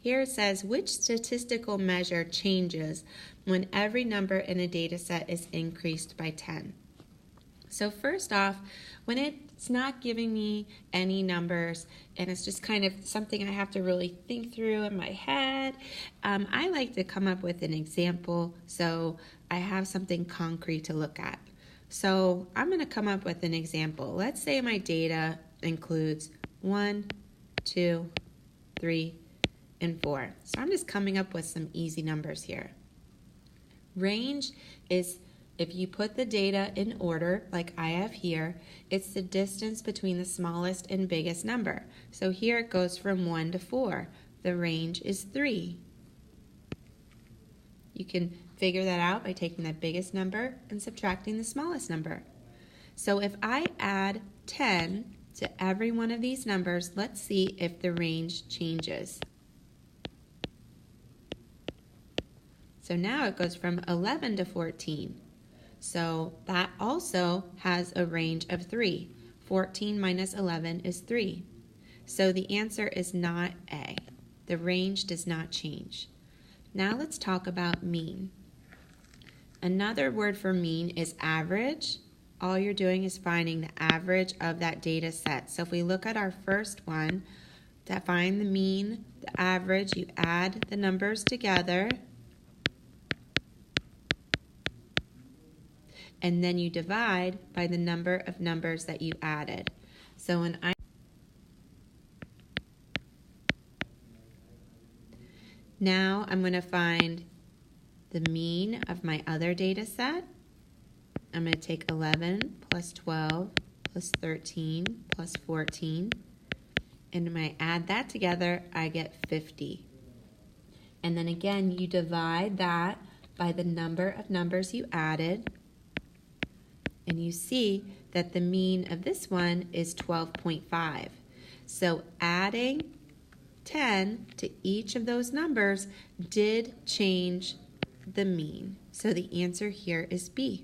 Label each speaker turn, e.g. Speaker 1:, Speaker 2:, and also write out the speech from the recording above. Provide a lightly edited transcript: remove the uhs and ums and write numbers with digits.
Speaker 1: Here it says, which statistical measure changes when every number in a data set is increased by 10? So first off, when it's not giving me any numbers and it's just kind of something I have to really think through in my head, I like to come up with an example so I have something concrete to look at. So I'm going to come up with an example. Let's say my data includes 1, 2, 3, and 4. So I'm just coming up with some easy numbers here. Range is, if you put the data in order like I have here, it's the distance between the smallest and biggest number. So here it goes from 1 to 4. The range is 3. You can figure that out by taking the biggest number and subtracting the smallest number. So if I add 10 to every one of these numbers, let's see if the range changes. So now it goes from 11 to 14. So that also has a range of 3. 14 minus 11 is 3. So the answer is not A. The range does not change. Now let's talk about mean. Another word for mean is average. All you're doing is finding the average of that data set. So if we look at our first one, to find the mean, the average, you add the numbers together, and then you divide by the number of numbers that you added. So now I'm going to find the mean of my other data set. I'm going to take 11 plus 12 plus 13 plus 14. And when I add that together, I get 50. And then again, you divide that by the number of numbers you added. And you see that the mean of this one is 12.5. So adding 10 to each of those numbers did change the mean. So the answer here is B.